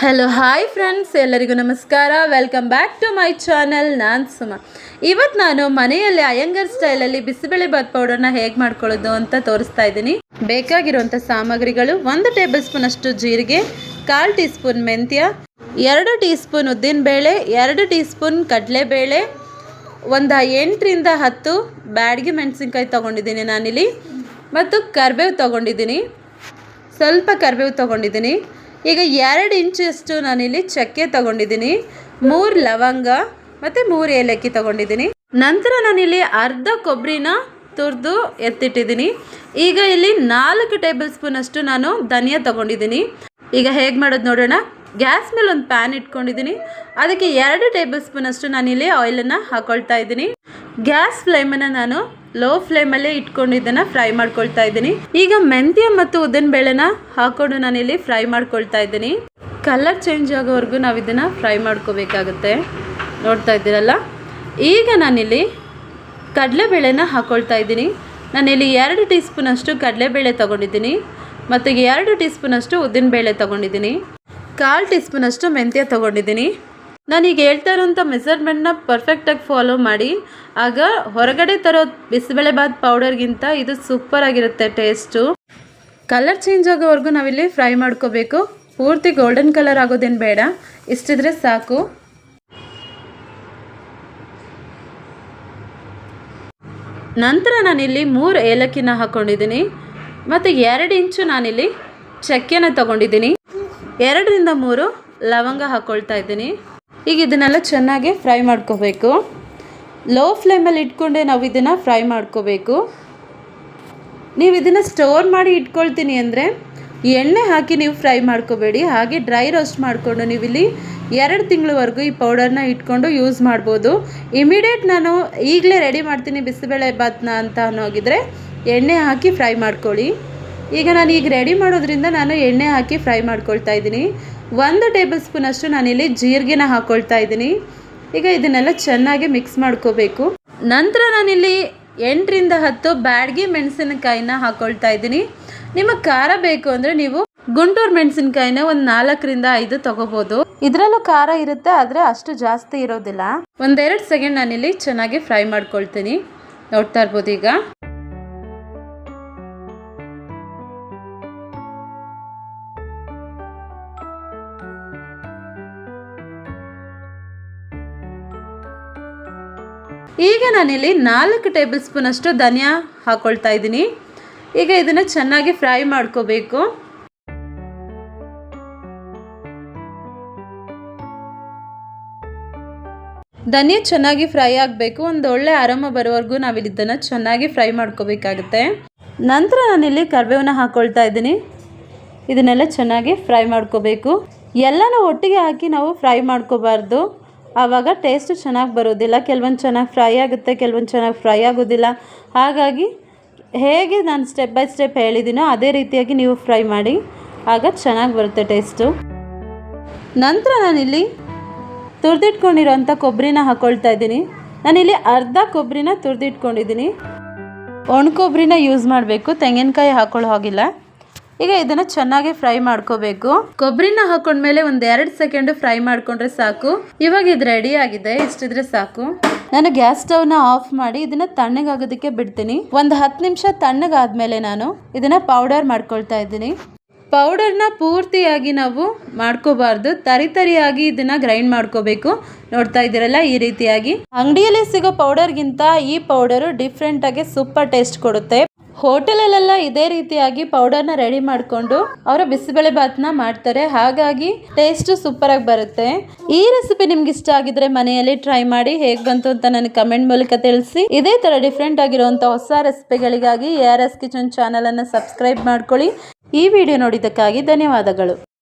Hello hi friends, ಎಲ್ಲರಿಗೂ ನಮಸ್ಕಾರ. Welcome back to my channel. ನಾನು ಸುಮಾ. ಇವತ್ತು ನಾನು ಮನೆಯಲ್ಲಿ ಅಯ್ಯಂಗಾರ್ ಸ್ಟೈಲಲ್ಲಿ ಬಿಸಿಬೇಳೆಬಾತ್ ಪೌಡರ್ನ ಹೇಗೆ ಮಾಡ್ಕೊಳ್ಳೋದು ಅಂತ ತೋರಿಸ್ತಾ ಇದ್ದೀನಿ. ಬೇಕಾಗಿರುವಂಥ ಸಾಮಗ್ರಿಗಳು: 1 ಟೇಬಲ್ ಸ್ಪೂನ್ ಅಷ್ಟು ಜೀರಿಗೆ, 1/4 ಟೀ ಸ್ಪೂನ್ ಮೆಂತ್ಯ, 2 ಟೀ ಸ್ಪೂನ್ ಉದ್ದಿನಬೇಳೆ, 2 ಟೀ ಸ್ಪೂನ್ ಕಡಲೆಬೇಳೆ, ಒಂದು 8 ರಿಂದ 10 ಬ್ಯಾಡಗಿ ಮೆಣಸಿನ್ಕಾಯಿ ತೊಗೊಂಡಿದ್ದೀನಿ ನಾನಿಲ್ಲಿ, ಮತ್ತು ಕರಿಬೇವು ತೊಗೊಂಡಿದ್ದೀನಿ, ಸ್ವಲ್ಪ ಕರಿಬೇವು ತೊಗೊಂಡಿದ್ದೀನಿ. ಈಗ 2 ಇಂಚಷ್ಟು ನಾನಿಲ್ಲಿ ಚಕ್ಕೆ ತೊಗೊಂಡಿದ್ದೀನಿ, 3 ಲವಂಗ ಮತ್ತು 3 ಏಲಕ್ಕಿ ತೊಗೊಂಡಿದ್ದೀನಿ. ನಂತರ ನಾನಿಲ್ಲಿ ಅರ್ಧ ಕೊಬ್ಬರಿನ ತುರಿದು ಎತ್ತಿಟ್ಟಿದ್ದೀನಿ. ಈಗ ಇಲ್ಲಿ 4 ಟೇಬಲ್ ಸ್ಪೂನ್ ಅಷ್ಟು ನಾನು ಧನಿಯಾ ತೊಗೊಂಡಿದ್ದೀನಿ. ಈಗ ಹೇಗೆ ಮಾಡೋದು ನೋಡೋಣ. ಗ್ಯಾಸ್ ಮೇಲೆ ಒಂದು ಪ್ಯಾನ್ ಇಟ್ಕೊಂಡಿದ್ದೀನಿ. ಅದಕ್ಕೆ 2 ಟೇಬಲ್ ಸ್ಪೂನ್ ಅಷ್ಟು ನಾನಿಲ್ಲಿ ಆಯಿಲನ್ನು ಹಾಕೊಳ್ತಾ ಇದ್ದೀನಿ. ಗ್ಯಾಸ್ ಫ್ಲೇಮನ್ನು ನಾನು ಲೋ ಫ್ಲೇಮಲ್ಲೇ ಇಟ್ಕೊಂಡು ಇದನ್ನು ಫ್ರೈ ಮಾಡ್ಕೊಳ್ತಾ ಇದ್ದೀನಿ. ಈಗ ಮೆಂತ್ಯ ಮತ್ತು ಉದ್ದಿನಬೇಳೆನ ಹಾಕೊಂಡು ನಾನಿಲ್ಲಿ ಫ್ರೈ ಮಾಡ್ಕೊಳ್ತಾ ಇದ್ದೀನಿ. ಕಲರ್ ಚೇಂಜ್ ಆಗೋವರೆಗೂ ನಾವು ಇದನ್ನು ಫ್ರೈ ಮಾಡ್ಕೋಬೇಕಾಗುತ್ತೆ. ನೋಡ್ತಾ ಇದ್ದೀರಲ್ಲ. ಈಗ ನಾನಿಲ್ಲಿ ಕಡಲೆಬೇಳೆನ ಹಾಕೊಳ್ತಾ ಇದ್ದೀನಿ. ನಾನಿಲ್ಲಿ 2 ಟೀ ಸ್ಪೂನ್ ಅಷ್ಟು ಕಡಲೆಬೇಳೆ ತೊಗೊಂಡಿದ್ದೀನಿ, ಮತ್ತು 2 ಟೀ ಸ್ಪೂನ್ ಅಷ್ಟು ಉದ್ದಿನಬೇಳೆ ತೊಗೊಂಡಿದ್ದೀನಿ, 1/4 ಟೀ ಸ್ಪೂನ್ ಅಷ್ಟು ಮೆಂತ್ಯ ತೊಗೊಂಡಿದ್ದೀನಿ. ನಾನೀಗ ಹೇಳ್ತಾ ಇರೋಂಥ ಮೆಸರ್ಮೆಂಟ್ನ ಪರ್ಫೆಕ್ಟಾಗಿ ಫಾಲೋ ಮಾಡಿ. ಆಗ ಹೊರಗಡೆ ತರೋ ಬಿಸಿಬೇಳೆಬಾತ್ ಪೌಡರ್ಗಿಂತ ಇದು ಸೂಪರಾಗಿರುತ್ತೆ ಟೇಸ್ಟು. ಕಲರ್ ಚೇಂಜ್ ಆಗೋವರೆಗೂ ನಾವಿಲ್ಲಿ ಫ್ರೈ ಮಾಡ್ಕೋಬೇಕು. ಪೂರ್ತಿ ಗೋಲ್ಡನ್ ಕಲರ್ ಆಗೋದೇನು ಬೇಡ, ಇಷ್ಟಿದ್ರೆ ಸಾಕು. ನಂತರ ನಾನಿಲ್ಲಿ 3 ಏಲಕ್ಕಿನ ಹಾಕ್ಕೊಂಡಿದ್ದೀನಿ, ಮತ್ತು 2 ಇಂಚು ನಾನಿಲ್ಲಿ ಚಕ್ಕೆನ ತೊಗೊಂಡಿದ್ದೀನಿ, 2 ರಿಂದ 3 ಲವಂಗ ಹಾಕ್ಕೊಳ್ತಾ ಇದ್ದೀನಿ. ಈಗ ಇದನ್ನೆಲ್ಲ ಚೆನ್ನಾಗಿ ಫ್ರೈ ಮಾಡ್ಕೋಬೇಕು. ಲೋ ಫ್ಲೇಮಲ್ಲಿ ಇಟ್ಕೊಂಡೆ ನಾವು ಇದನ್ನು ಫ್ರೈ ಮಾಡ್ಕೋಬೇಕು. ನೀವು ಇದನ್ನು ಸ್ಟೋರ್ ಮಾಡಿ ಇಟ್ಕೊಳ್ತೀನಿ ಅಂದರೆ ಎಣ್ಣೆ ಹಾಕಿ ನೀವು ಫ್ರೈ ಮಾಡ್ಕೋಬೇಡಿ. ಹಾಗೆ ಡ್ರೈ ರೋಸ್ಟ್ ಮಾಡಿಕೊಂಡು ನೀವು ಇಲ್ಲಿ 2 ತಿಂಗಳವರೆಗೂ ಈ ಪೌಡರ್ನ ಇಟ್ಕೊಂಡು ಯೂಸ್ ಮಾಡ್ಬೋದು. ಇಮಿಡಿಯೇಟ್ ನಾನು ಈಗಲೇ ರೆಡಿ ಮಾಡ್ತೀನಿ ಬಿಸಿಬೇಳೆಬಾತ್ನ ಅಂತ ಅನ್ನೋಗಿದ್ರೆ ಎಣ್ಣೆ ಹಾಕಿ ಫ್ರೈ ಮಾಡ್ಕೊಳ್ಳಿ. ಈಗ ನಾನು ಈಗ ರೆಡಿ ಮಾಡೋದ್ರಿಂದ ನಾನು ಎಣ್ಣೆ ಹಾಕಿ ಫ್ರೈ ಮಾಡ್ಕೊಳ್ತಾ ಇದ್ದೀನಿ. 1 ಟೇಬಲ್ ಸ್ಪೂನ್ ಅಷ್ಟು ನಾನಿಲ್ಲಿ ಜೀರಿಗೆನ ಹಾಕ್ಕೊಳ್ತಾ ಇದ್ದೀನಿ. ಈಗ ಇದನ್ನೆಲ್ಲ ಚೆನ್ನಾಗಿ ಮಿಕ್ಸ್ ಮಾಡ್ಕೋಬೇಕು. ನಂತರ ನಾನಿಲ್ಲಿ 8 ರಿಂದ 10 ಬ್ಯಾಡಗಿ ಮೆಣಸಿನಕಾಯಿನ ಹಾಕ್ಕೊಳ್ತಾ ಇದ್ದೀನಿ. ನಿಮಗೆ ಖಾರ ಬೇಕು ಅಂದರೆ ನೀವು ಗುಂಟೂರು ಮೆಣಸಿನಕಾಯಿನ ಒಂದು 4 ರಿಂದ 5 ತೊಗೋಬೋದು. ಇದರಲ್ಲೂ ಖಾರ ಇರುತ್ತೆ, ಆದರೆ ಅಷ್ಟು ಜಾಸ್ತಿ ಇರೋದಿಲ್ಲ. 1-2 ಸೆಕೆಂಡ್ ನಾನಿಲ್ಲಿ ಚೆನ್ನಾಗಿ ಫ್ರೈ ಮಾಡ್ಕೊಳ್ತೀನಿ. ನೋಡ್ತಾ ಇರ್ಬೋದು. ಈಗ ನಾನಿಲ್ಲಿ 4 ಟೇಬಲ್ ಸ್ಪೂನ್ ಅಷ್ಟು ಧನಿಯಾ ಹಾಕ್ಕೊಳ್ತಾ ಇದ್ದೀನಿ. ಈಗ ಇದನ್ನು ಚೆನ್ನಾಗಿ ಫ್ರೈ ಮಾಡ್ಕೋಬೇಕು. ಧನಿಯಾ ಚೆನ್ನಾಗಿ ಫ್ರೈ ಆಗಬೇಕು. ಒಂದು ಒಳ್ಳೆ ಅರೋಮ ಬರೋವರೆಗೂ ನಾವಿಲ್ಲಿ ಇದನ್ನು ಚೆನ್ನಾಗಿ ಫ್ರೈ ಮಾಡ್ಕೋಬೇಕಾಗುತ್ತೆ. ನಂತರ ನಾನಿಲ್ಲಿ ಕರಿಬೇವನ್ನ ಹಾಕ್ಕೊಳ್ತಾ ಇದ್ದೀನಿ. ಇದನ್ನೆಲ್ಲ ಚೆನ್ನಾಗಿ ಫ್ರೈ ಮಾಡ್ಕೋಬೇಕು. ಎಲ್ಲನೂ ಒಟ್ಟಿಗೆ ಹಾಕಿ ನಾವು ಫ್ರೈ ಮಾಡ್ಕೋಬಾರ್ದು, ಆವಾಗ ಟೇಸ್ಟ್ ಚೆನ್ನಾಗಿ ಬರೋದಿಲ್ಲ. ಕೆಲವೊಂದು ಚೆನ್ನಾಗಿ ಫ್ರೈ ಆಗುತ್ತೆ, ಕೆಲವೊಂದು ಚೆನ್ನಾಗಿ ಫ್ರೈ ಆಗೋದಿಲ್ಲ. ಹಾಗಾಗಿ ಹೇಗೆ ನಾನು ಸ್ಟೆಪ್ ಬೈ ಸ್ಟೆಪ್ ಹೇಳಿದ್ದೀನೋ ಅದೇ ರೀತಿಯಾಗಿ ನೀವು ಫ್ರೈ ಮಾಡಿ, ಆಗ ಚೆನ್ನಾಗಿ ಬರುತ್ತೆ ಟೇಸ್ಟು. ನಂತರ ನಾನಿಲ್ಲಿ ತುರಿದಿಟ್ಕೊಂಡಿರೋಂಥ ಕೊಬ್ಬರಿನ ಹಾಕ್ಕೊಳ್ತಾ ಇದ್ದೀನಿ. ನಾನಿಲ್ಲಿ ಅರ್ಧ ಕೊಬ್ಬರಿನ ತುರಿದಿಟ್ಕೊಂಡಿದ್ದೀನಿ. ಒಣ ಕೊಬ್ಬರಿನ ಯೂಸ್ ಮಾಡಬೇಕು, ತೆಂಗಿನಕಾಯಿ ಹಾಕೊಳ್ಳೋ ಹಾಗಿಲ್ಲ. ಈಗ ಇದನ್ನು ಚೆನ್ನಾಗಿ ಫ್ರೈ ಮಾಡ್ಕೋಬೇಕು. ಕೊಬ್ಬರಿನ ಹಾಕೊಂಡ್ಮೇಲೆ 1-2 ಸೆಕೆಂಡ್ ಫ್ರೈ ಮಾಡ್ಕೊಂಡ್ರೆ ಸಾಕು. ಇವಾಗ ಇದು ರೆಡಿ ಆಗಿದೆ, ಇಷ್ಟಿದ್ರೆ ಸಾಕು. ನಾನು ಗ್ಯಾಸ್ ಸ್ಟವ್ನ ಆಫ್ ಮಾಡಿ ಇದನ್ನ ತಣ್ಣಗಾಗೋದಕ್ಕೆ ಬಿಡ್ತೀನಿ. ಒಂದು 10 ನಿಮಿಷ ತಣ್ಣಗಾದ್ಮೇಲೆ ನಾನು ಇದನ್ನ ಪೌಡರ್ ಮಾಡ್ಕೊಳ್ತಾ ಇದ್ದೀನಿ. ಪೌಡರ್ನ ಪೂರ್ತಿಯಾಗಿ ನಾವು ಮಾಡ್ಕೋಬಾರ್ದು, ತರಿಯಾಗಿ ಇದನ್ನ ಗ್ರೈಂಡ್ ಮಾಡ್ಕೋಬೇಕು. ನೋಡ್ತಾ ಇದ್ದೀರಲ್ಲ, ಈ ರೀತಿಯಾಗಿ. ಅಂಗಡಿಯಲ್ಲಿ ಸಿಗೋ ಪೌಡರ್ಗಿಂತ ಈ ಪೌಡರು ಡಿಫ್ರೆಂಟ್ ಆಗಿ ಸೂಪರ್ ಟೇಸ್ಟ್ ಕೊಡುತ್ತೆ. ಹೋಟೆಲಲ್ಲೆಲ್ಲ ಇದೇ ರೀತಿಯಾಗಿ ಪೌಡರ್ನ ರೆಡಿ ಮಾಡಿಕೊಂಡು ಅವರ ಬಿಸಿಬೇಳೆಬಾತ್ನ ಮಾಡ್ತಾರೆ. ಹಾಗಾಗಿ ಟೇಸ್ಟ್ ಸೂಪರ್ ಆಗಿ ಬರುತ್ತೆ. ಈ ರೆಸಿಪಿ ನಿಮ್ಗೆ ಇಷ್ಟ ಆಗಿದ್ರೆ ಮನೆಯಲ್ಲಿ ಟ್ರೈ ಮಾಡಿ. ಹೇಗೆ ಬಂತು ಅಂತ ನನಗೆ ಕಮೆಂಟ್ ಮೂಲಕ ತಿಳಿಸಿ. ಇದೇ ತರ ಡಿಫ್ರೆಂಟ್ ಆಗಿರುವಂಥ ಹೊಸ ರೆಸಿಪಿಗಳಿಗಾಗಿ ARS ಕಿಚನ್ ಚಾನಲ್ ಅನ್ನು ಸಬ್ಸ್ಕ್ರೈಬ್ ಮಾಡ್ಕೊಳ್ಳಿ. ಈ ವಿಡಿಯೋ ನೋಡಿದ್ದಕ್ಕಾಗಿ ಧನ್ಯವಾದಗಳು.